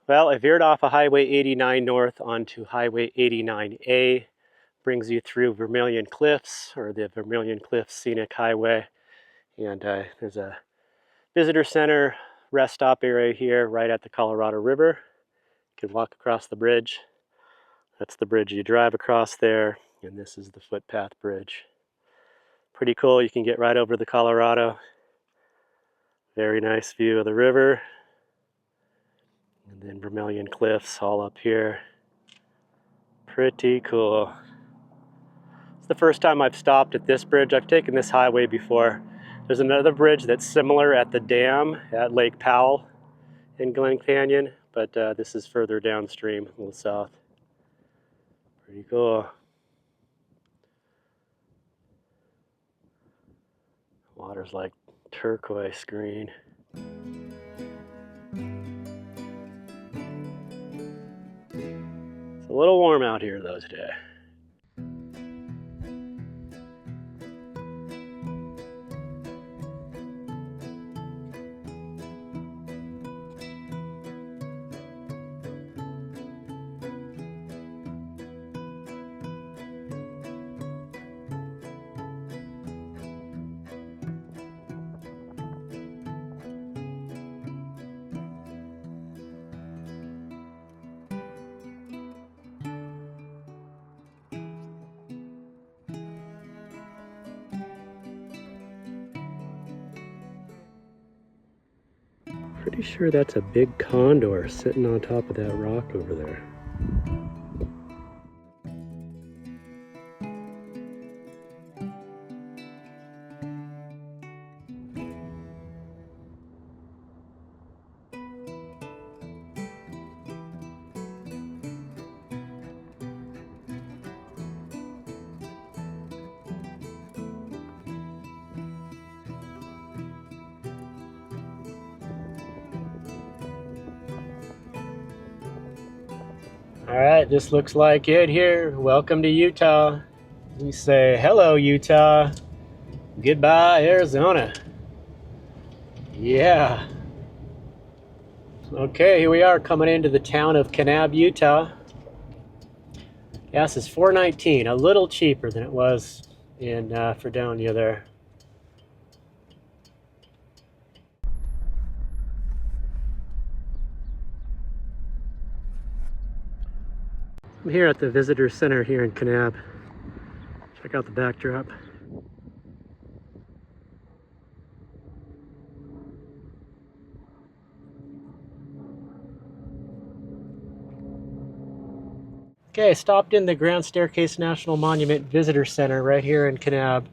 Well, I veered off of Highway 89 north onto Highway 89A. Brings you through Vermilion Cliffs, or the Vermilion Cliffs Scenic Highway. And there's a visitor center rest stop area here right at the Colorado River. You can walk across the bridge. That's the bridge you drive across there, and this is the footpath bridge. Pretty cool. You can get right over the Colorado. Very nice view of the river. And then Vermilion Cliffs all up here. Pretty cool. It's the first time I've stopped at this bridge. I've taken this highway before. There's another bridge that's similar at the dam at Lake Powell in Glen Canyon, but this is further downstream, a little south. Pretty cool. Water's like turquoise green. It's a little warm out here though today. Pretty sure that's a big condor sitting on top of that rock over there. Alright, this looks like it here. Welcome to Utah. We say hello Utah, goodbye Arizona. Yeah. Okay, here we are coming into the town of Kanab, Utah. Gas is $4.19, a little cheaper than it was in Fredonia there. I'm here at the visitor center here in Kanab. Check out the backdrop. Okay, I stopped in the Grand Staircase National Monument Visitor Center right here in Kanab.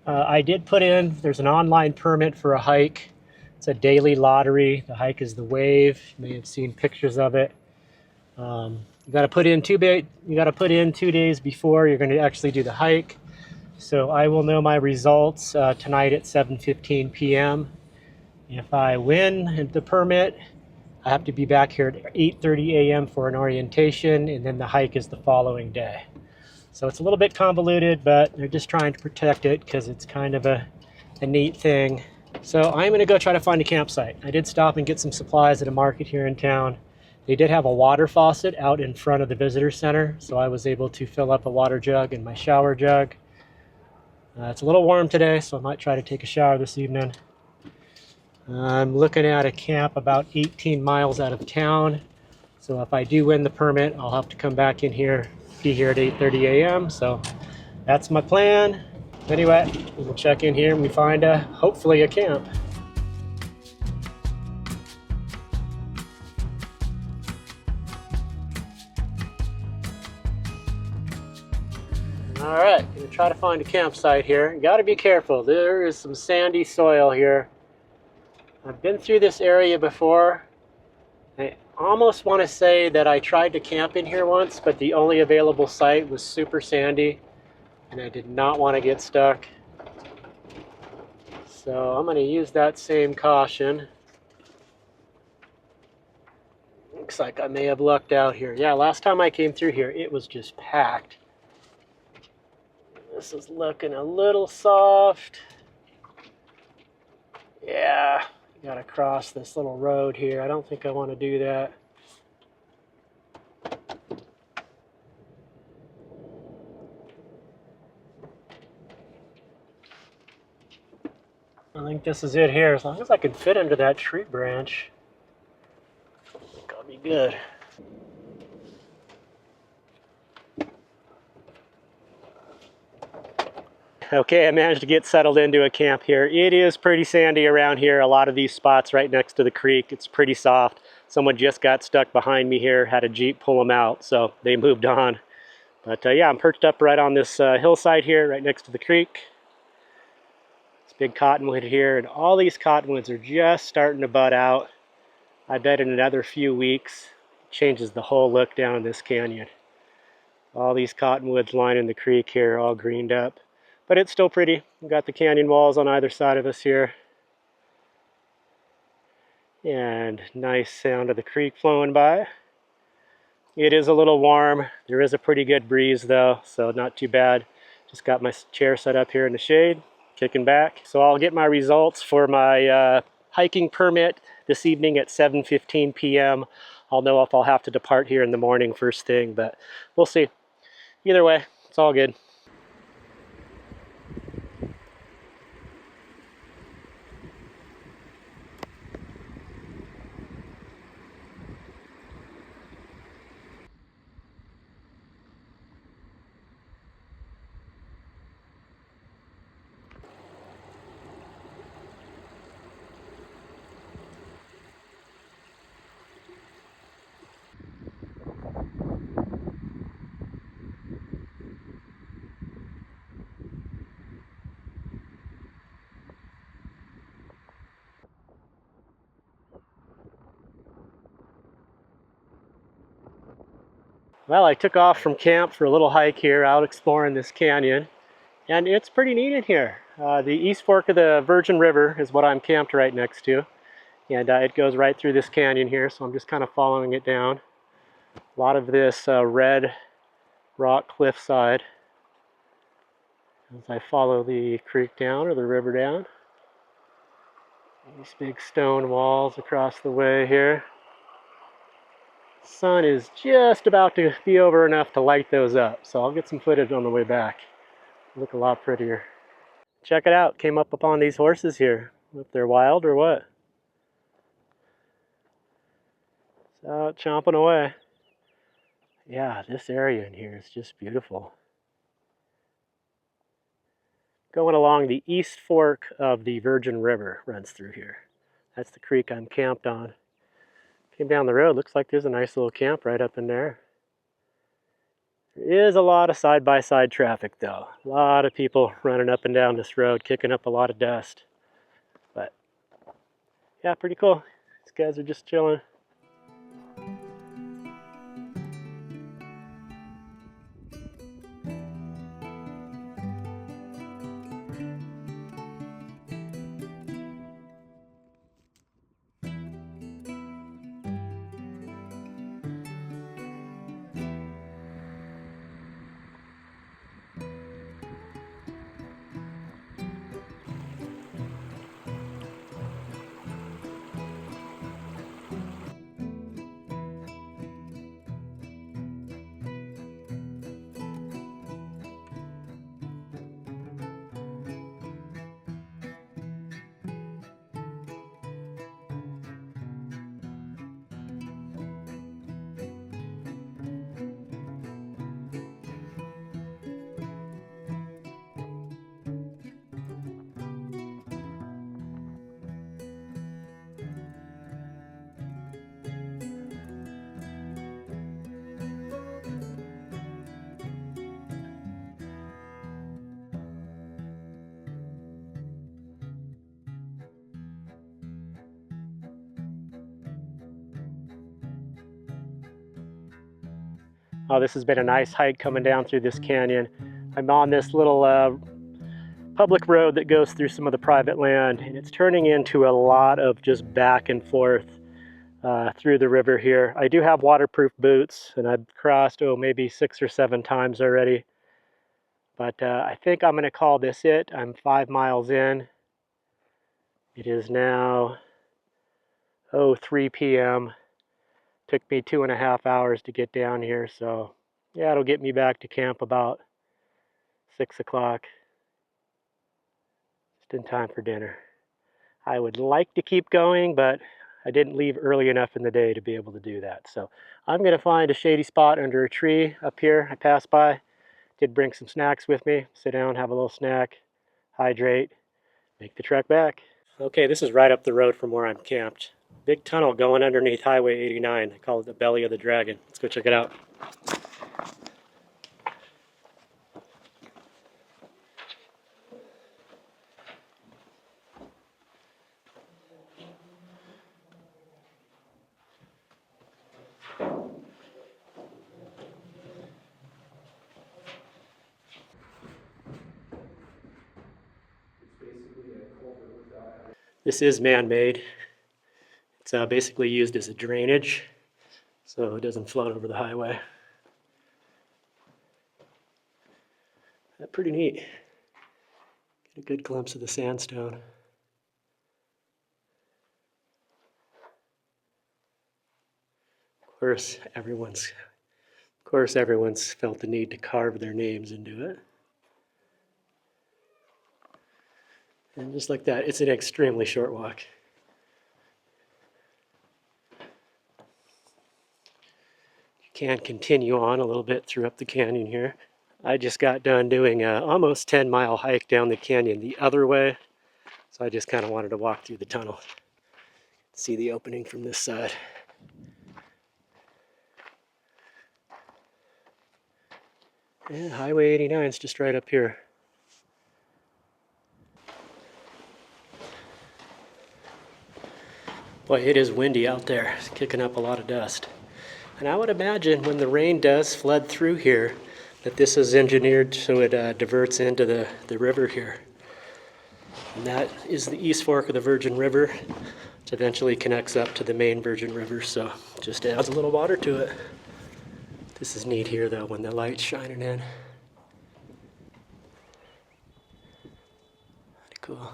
I did put in, there's an online permit for a hike. It's a daily lottery. The hike is the Wave. You may have seen pictures of it. You got to put in 2 days before you're going to actually do the hike. So I will know my results tonight at 7:15 p.m. If I win the permit, I have to be back here at 8:30 a.m. for an orientation, and then the hike is the following day. So it's a little bit convoluted, but they're just trying to protect it because it's kind of a neat thing. So I'm going to go try to find a campsite. I did stop and get some supplies at a market here in town. They did have a water faucet out in front of the visitor center, so I was able to fill up a water jug in my shower jug. It's a little warm today, so I might try to take a shower this evening. I'm looking at a camp about 18 miles out of town, so if I do win the permit, I'll have to come back in here, be here at 8:30 a.m. So that's my plan. Anyway, we'll check in here and we find hopefully a camp. All right, gonna try to find a campsite here. You gotta be careful. There is some sandy soil here. I've been through this area before. I almost want to say that I tried to camp in here once, but the only available site was super sandy, and I did not want to get stuck. So I'm gonna use that same caution. Looks like I may have lucked out here. Yeah, last time I came through here, it was just packed. This is looking a little soft. Yeah, gotta cross this little road here. I don't think I want to do that. I think this is it here. As long as I can fit under that tree branch, I think I'll be good. Okay, I managed to get settled into a camp here. It is pretty sandy around here. A lot of these spots right next to the creek, it's pretty soft. Someone just got stuck behind me here, had a Jeep pull them out, so they moved on. But yeah, I'm perched up right on this hillside here, right next to the creek. This big cottonwood here, and all these cottonwoods are just starting to bud out. I bet in another few weeks, it changes the whole look down this canyon. All these cottonwoods lining the creek here, all greened up. But it's still pretty. We've got the canyon walls on either side of us here. And nice sound of the creek flowing by. It is a little warm. There is a pretty good breeze though, so not too bad. Just got my chair set up here in the shade, kicking back. So I'll get my results for my hiking permit this evening at 7:15 p.m. I'll know if I'll have to depart here in the morning first thing, but we'll see. Either way, it's all good. Well, I took off from camp for a little hike here out exploring this canyon, and it's pretty neat in here. The East Fork of the Virgin River is what I'm camped right next to, and it goes right through this canyon here, so I'm just kind of following it down. A lot of this red rock cliffside as I follow the creek down or the river down. These big stone walls across the way here. Sun is just about to be over enough to light those up, so I'll get some footage on the way back. Look a lot prettier. Check it out, came up upon these horses here. If they're wild or what. It's out chomping away. Yeah, this area in here is just beautiful. Going along the East Fork of the Virgin River runs through here. That's the creek I'm camped on. Came down the road, looks like there's a nice little camp right up in there. There is a lot of side-by-side traffic though. A lot of people running up and down this road, kicking up a lot of dust. But yeah, pretty cool. These guys are just chilling. Oh, this has been a nice hike coming down through this canyon. I'm on this little public road that goes through some of the private land, and it's turning into a lot of just back and forth through the river here. I do have waterproof boots, and I've crossed, maybe 6 or 7 times already. But I think I'm going to call this it. I'm 5 miles in. It is now 3 p.m. Took me 2.5 hours to get down here, so yeah, it'll get me back to camp about 6 o'clock. Just in time for dinner. I would like to keep going, but I didn't leave early enough in the day to be able to do that. So I'm going to find a shady spot under a tree up here. I passed by, did bring some snacks with me, sit down, have a little snack, hydrate, make the trek back. Okay, this is right up the road from where I'm camped. Big tunnel going underneath Highway 89. They call it the belly of the dragon. Let's go check it out. This is man-made. It's basically used as a drainage, so it doesn't float over the highway. That's pretty neat. Get a good glimpse of the sandstone. Of course, everyone's felt the need to carve their names into it. And just like that, it's an extremely short walk. You can continue on a little bit through up the canyon here. I just got done doing an almost 10-mile hike down the canyon the other way, so I just kind of wanted to walk through the tunnel, see the opening from this side. And Highway 89 is just right up here. Boy, it is windy out there. It's kicking up a lot of dust. And I would imagine when the rain does flood through here, that this is engineered so it diverts into the river here. And that is the East Fork of the Virgin River, which eventually connects up to the main Virgin River, so just adds a little water to it. This is neat here though, when the light's shining in. Pretty cool.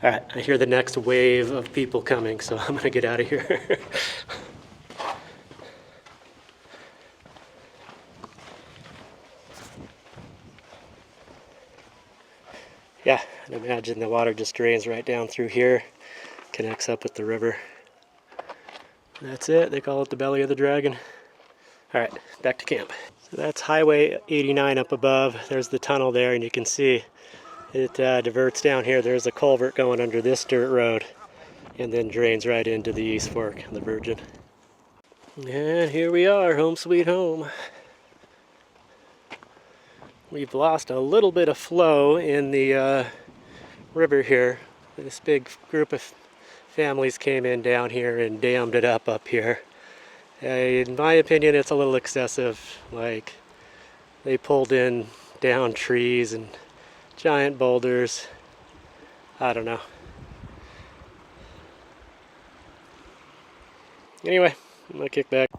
All right, I hear the next wave of people coming, so I'm gonna get out of here. Yeah, and imagine the water just drains right down through here, connects up with the river. That's it, they call it the belly of the dragon. All right, back to camp. So that's Highway 89 up above. There's the tunnel there, and you can see it diverts down here. There's a culvert going under this dirt road, and then drains right into the East Fork of the Virgin. And here we are, home sweet home. We've lost a little bit of flow in the river here. This big group of families came in down here and dammed it up here. In my opinion, it's a little excessive. Like, they pulled in down trees and giant boulders. I don't know. Anyway, I'm gonna kick back.